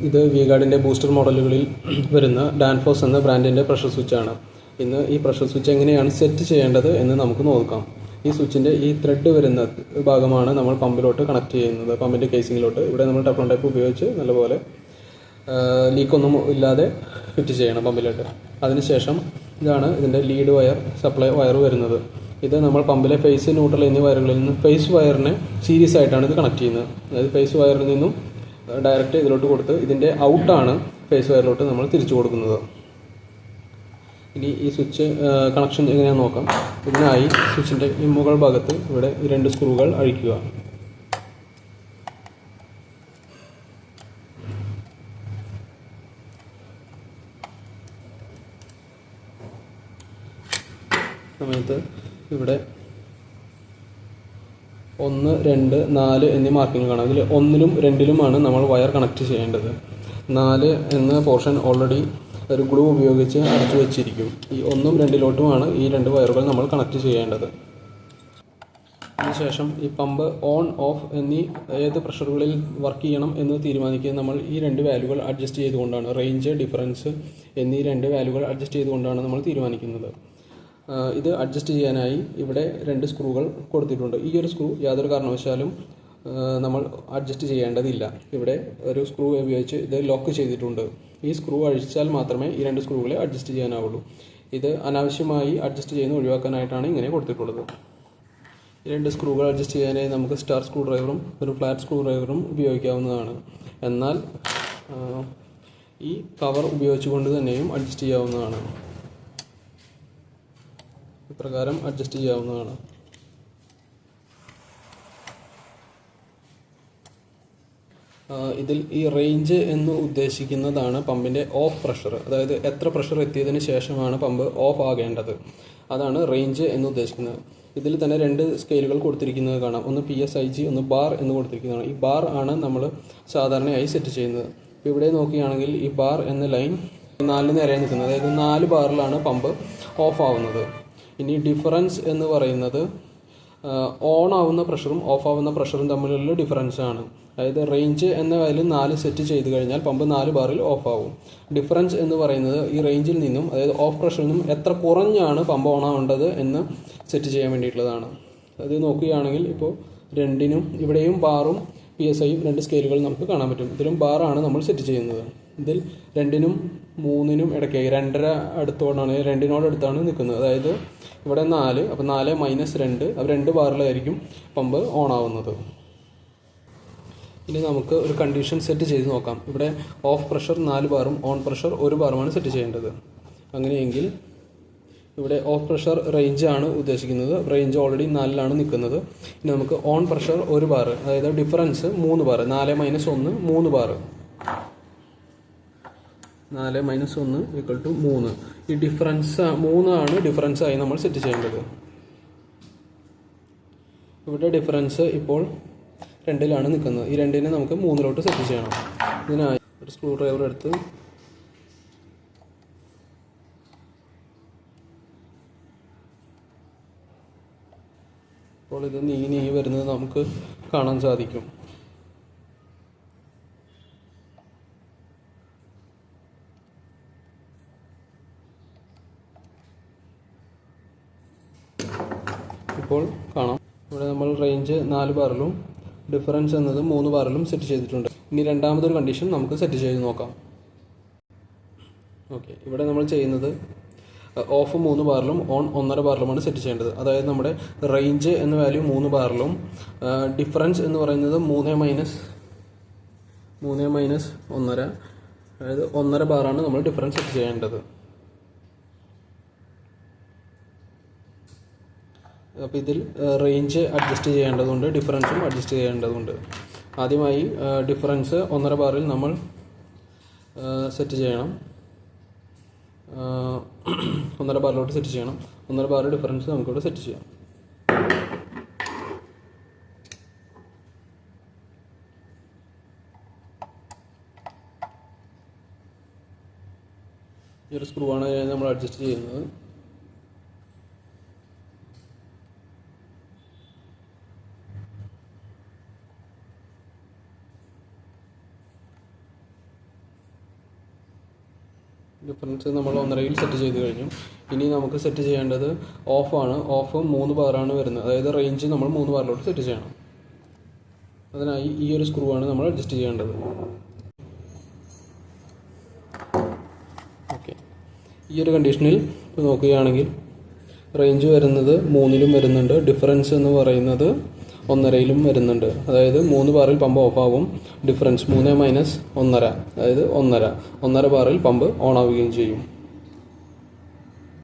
ഇത് വി-ഗാർഡിൻ്റെ ബൂസ്റ്റർ മോഡലുകളിൽ വരുന്ന ഡാൻഫോസ് എന്ന ബ്രാൻഡിൻ്റെ പ്രഷർ സ്വിച്ചാണ്. ഇന്ന് ഈ പ്രഷർ സ്വിച്ച് എങ്ങനെയാണ് സെറ്റ് ചെയ്യേണ്ടത് എന്ന് നമുക്ക് നോക്കാം. ഈ സ്വിച്ചിൻ്റെ ഈ ത്രെഡ് വരുന്ന ഭാഗമാണ് നമ്മൾ പമ്പിലോട്ട് കണക്ട് ചെയ്യുന്നത്, പമ്പിൻ്റെ കേസിങ്ങിലോട്ട്. ഇവിടെ നമ്മൾ ടെഫ്ലോൺ ടൈപ്പ് ഉപയോഗിച്ച് നല്ലപോലെ ലീക്കൊന്നും ഇല്ലാതെ ഫിറ്റ് ചെയ്യണം പമ്പിലോട്ട്. അതിനുശേഷം ഇതാണ് ഇതിൻ്റെ ലീഡ് വയർ, സപ്ലൈ വയർ വരുന്നത്. ഇത് നമ്മൾ പമ്പിലെ ഫേസ്, ന്യൂട്രൽ എന്നീ വയറുകളിൽ നിന്ന് ഫേസ് വയറിനെ സീരീസ് ആയിട്ടാണ് ഇത് കണക്ട് ചെയ്യുന്നത്. അതായത് ഫേസ് വയറിൽ നിന്നും ഡയറക്റ്റ് ഇതിലോട്ട് കൊടുത്ത് ഇതിൻ്റെ ഔട്ടാണ് ഫേസ് വയറിലോട്ട് നമ്മൾ തിരിച്ചു കൊടുക്കുന്നത്. ഇനി ഈ സ്വിച്ച് കണക്ഷൻ എങ്ങനെയാണെന്ന് നോക്കാം. ഇതിനായി സ്വിച്ചിൻ്റെ ഈ മുകൾ ഭാഗത്ത് ഇവിടെ 2 സ്ക്രൂകൾ അഴിക്കുക. സമയത്ത് ഇവിടെ 1, 2, 4 എന്നീ മാർക്കിംഗ് കാണാം. ഇതിൽ 1ലും 2ലുമാണ് നമ്മൾ വയർ കണക്ട് ചെയ്യേണ്ടത്. 4 എന്ന പോർഷൻ ഓൾറെഡി ഒരു ഗ്ലൂ ഉപയോഗിച്ച് അടച്ചു വെച്ചിരിക്കും. ഈ 1ഉം 2ലോട്ടുമാണ് ഈ 2 വയറുകൾ നമ്മൾ കണക്ട് ചെയ്യേണ്ടത്. അതിനുശേഷം ഈ പമ്പ് ഓൺ ഓഫ് എന്നീ ഏത് പ്രഷറുകളിൽ വർക്ക് ചെയ്യണം എന്ന് തീരുമാനിക്കുക നമ്മൾ ഈ 2 വാല്യൂകൾ അഡ്ജസ്റ്റ് ചെയ്തുകൊണ്ടാണ്. റേഞ്ച്, ഡിഫറൻസ് എന്നീ 2 വാല്യൂകൾ അഡ്ജസ്റ്റ് ചെയ്തുകൊണ്ടാണ് നമ്മൾ തീരുമാനിക്കുന്നത്. ഇത് അഡ്ജസ്റ്റ് ചെയ്യാനായി ഇവിടെ 2 സ്ക്രൂകൾ കൊടുത്തിട്ടുണ്ട്. ഈ ഒരു സ്ക്രൂ യാതൊരു കാരണവശാലും നമ്മൾ അഡ്ജസ്റ്റ് ചെയ്യേണ്ടതില്ല. ഇവിടെ ഒരു സ്ക്രൂ ഉപയോഗിച്ച് ഇത് ലോക്ക് ചെയ്തിട്ടുണ്ട്. ഈ സ്ക്രൂ അഴിച്ചാൽ മാത്രമേ ഈ 2 സ്ക്രൂകളെ അഡ്ജസ്റ്റ് ചെയ്യാനാവുള്ളൂ. ഇത് അനാവശ്യമായി അഡ്ജസ്റ്റ് ചെയ്യുന്ന ഒഴിവാക്കാനായിട്ടാണ് ഇങ്ങനെ കൊടുത്തിട്ടുള്ളത്. ഈ 2 സ്ക്രൂകൾ അഡ്ജസ്റ്റ് ചെയ്യാനായി നമുക്ക് സ്റ്റാർ സ്ക്രൂ ഡ്രൈവറും ഒരു ഫ്ലാറ്റ് സ്ക്രൂ ഡ്രൈവറും ഉപയോഗിക്കാവുന്നതാണ്. എന്നാൽ ഈ കവർ ഉപയോഗിച്ചുകൊണ്ട് തന്നെയും അഡ്ജസ്റ്റ് ചെയ്യാവുന്നതാണ്. ഇപ്രകാരം അഡ്ജസ്റ്റ് ചെയ്യാവുന്നതാണ്. ഇതിൽ ഈ റേഞ്ച് എന്ന് ഉദ്ദേശിക്കുന്നതാണ് പമ്പിൻ്റെ ഓഫ് പ്രഷർ. അതായത് എത്ര പ്രഷർ എത്തിയതിന് ശേഷമാണ് പമ്പ് ഓഫ് ആകേണ്ടത്, അതാണ് റേഞ്ച് എന്ന് ഉദ്ദേശിക്കുന്നത്. ഇതിൽ തന്നെ 2 സ്കെയിലുകൾ കൊടുത്തിരിക്കുന്നത് കാണാം. ഒന്ന് PSIG, ഒന്ന് ബാർ എന്ന് കൊടുത്തിരിക്കുന്നതാണ്. ഈ ബാർ ആണ് നമ്മൾ സാധാരണയായി സെറ്റ് ചെയ്യുന്നത്. ഇവിടെ നോക്കുകയാണെങ്കിൽ ഈ ബാർ എന്ന ലൈൻ 4 നേരെയാണ് നിൽക്കുന്നത്. അതായത് 4 ബാറിലാണ് പമ്പ് ഓഫ് ആവുന്നത്. ഇനി ഡിഫറൻസ് എന്ന് പറയുന്നത് ഓൺ ആവുന്ന പ്രഷറും ഓഫ് ആവുന്ന പ്രഷറും തമ്മിലുള്ള ഡിഫറൻസ് ആണ്. അതായത് റേഞ്ച് എന്ന വാല്യൂ 4 സെറ്റ് ചെയ്ത് കഴിഞ്ഞാൽ പമ്പ് 4 ബാറിൽ ഓഫ് ആവും. ഡിഫറൻസ് എന്ന് പറയുന്നത് ഈ റേഞ്ചിൽ നിന്നും, അതായത് ഓഫ് പ്രഷറിൽ നിന്നും എത്ര കുറഞ്ഞാണ് പമ്പ് ഓൺ ആവേണ്ടത് എന്ന് സെറ്റ് ചെയ്യാൻ വേണ്ടിയിട്ടുള്ളതാണ്. അത് നോക്കുകയാണെങ്കിൽ ഇപ്പോൾ 2നും ഇവിടെയും ബാറും PSIയും 2 സ്കെയിലുകൾ നമുക്ക് കാണാൻ പറ്റും. ഇതിലും ബാറാണ് നമ്മൾ സെറ്റ് ചെയ്യുന്നത്. ഇതിൽ 2നും 3നും ഇടയ്ക്കായി 2.5 അടുത്തോടാണ്, 2നോട് അടുത്താണ് നിൽക്കുന്നത്. അതായത് ഇവിടെ 4, അപ്പോൾ 4 - 2, അപ്പോൾ 2 ബാറിലായിരിക്കും പമ്പ് ഓൺ ആവുന്നത്. ഇനി നമുക്ക് ഒരു കണ്ടീഷൻ സെറ്റ് ചെയ്ത് നോക്കാം. ഇവിടെ ഓഫ് പ്രഷർ 4 ബാറും ഓൺ പ്രഷർ 1 ബാറുമാണ് സെറ്റ് ചെയ്യേണ്ടത്. അങ്ങനെയെങ്കിൽ ഇവിടെ ഓഫ് പ്രഷർ റേഞ്ച് ആണ് ഉദ്ദേശിക്കുന്നത്. റേഞ്ച് ഓൾറെഡി 4ലാണ് നിൽക്കുന്നത്. ഇനി നമുക്ക് ഓൺ പ്രഷർ 1 ബാർ, അതായത് ഡിഫറൻസ് 3 ബാർ, 4 - 1 3 ബാർ, 4 - 1 = 3. ഈ ഡിഫറൻസ് 3 ആണ് ഡിഫറൻസ് ആയി നമ്മൾ സെറ്റ് ചെയ്യേണ്ടത്. ഇവിടെ ഡിഫറൻസ് ഇപ്പോൾ 2ലാണ് നിൽക്കുന്നത്. ഈ 2നെ നമുക്ക് 3ലോട്ട് സെറ്റ് ചെയ്യണം. ഇതിനായി ഒരു സ്ക്രൂ ഡ്രൈവർ എടുത്ത് അപ്പോൾ ഇത് നീങ്ങി വരുന്നത് നമുക്ക് കാണാൻ സാധിക്കും. ഇപ്പോൾ കാണാം ഇവിടെ നമ്മൾ റേഞ്ച് 4 ബാറിലും ഡിഫറൻസ് എന്നത് 3 ബാറിലും സെറ്റ് ചെയ്തിട്ടുണ്ട്. ഇനി രണ്ടാമതൊരു കണ്ടീഷൻ നമുക്ക് സെറ്റ് ചെയ്ത് നോക്കാം. ഓക്കെ, ഇവിടെ നമ്മൾ ചെയ്യുന്നത് ഓഫ് 3 ബാറിലും ഓൺ 1.5 ബാറിലുമാണ് സെറ്റ് ചെയ്യേണ്ടത്. അതായത് നമ്മുടെ റേഞ്ച് എന്ന വാല്യൂ 3 ബാറിലും ഡിഫറൻസ് എന്ന് പറയുന്നത് 3 - 1.5, അതായത് 1.5 ബാറാണ് നമ്മൾ ഡിഫറൻസ് സെറ്റ് ചെയ്യേണ്ടത്. അപ്പോൾ ഇതിൽ റേഞ്ച് അഡ്ജസ്റ്റ് ചെയ്യേണ്ടതുണ്ട്, ഡിഫറൻസും അഡ്ജസ്റ്റ് ചെയ്യേണ്ടതുണ്ട്. ആദ്യമായി ഡിഫറൻസ് 1.5 ബാറിൽ നമ്മൾ സെറ്റ് ചെയ്യണം. 1.5 ബാറിലോട്ട് സെറ്റ് ചെയ്യണം. 1.5 ബാർ ഡിഫറൻസ് നമുക്കിവിടെ സെറ്റ് ചെയ്യാം. ഈ ഒരു സ്ക്രൂ ആണ് നമ്മൾ അഡ്ജസ്റ്റ് ചെയ്യുന്നത്. ഡിഫറൻസ് നമ്മൾ 1.5 സെറ്റ് ചെയ്ത് കഴിഞ്ഞു. ഇനി നമുക്ക് സെറ്റ് ചെയ്യേണ്ടത് ഓഫാണ്. ഓഫ് 3 ബാറാണ് വരുന്നത്, അതായത് റേഞ്ച് നമ്മൾ 3 ബാറിലോട്ട് സെറ്റ് ചെയ്യണം. അതിനായി ഈ ഒരു സ്ക്രൂ ആണ് നമ്മൾ അഡ്ജസ്റ്റ് ചെയ്യേണ്ടത്. ഓക്കെ, ഈ ഒരു കണ്ടീഷനിൽ ഇപ്പോൾ നോക്കുകയാണെങ്കിൽ റേഞ്ച് വരുന്നത് 3-ലും വരുന്നുണ്ട്, ഡിഫറൻസ് എന്ന് പറയുന്നത് 1.5-ലും വരുന്നുണ്ട്. അതായത് 3 ബാറിൽ പമ്പ് ഓഫാവും, ഡിഫറൻസ് 3 - 1.5 അതായത് 1.5 ബാറിൽ പമ്പ് ഓൺ ആവുകയും ചെയ്യും.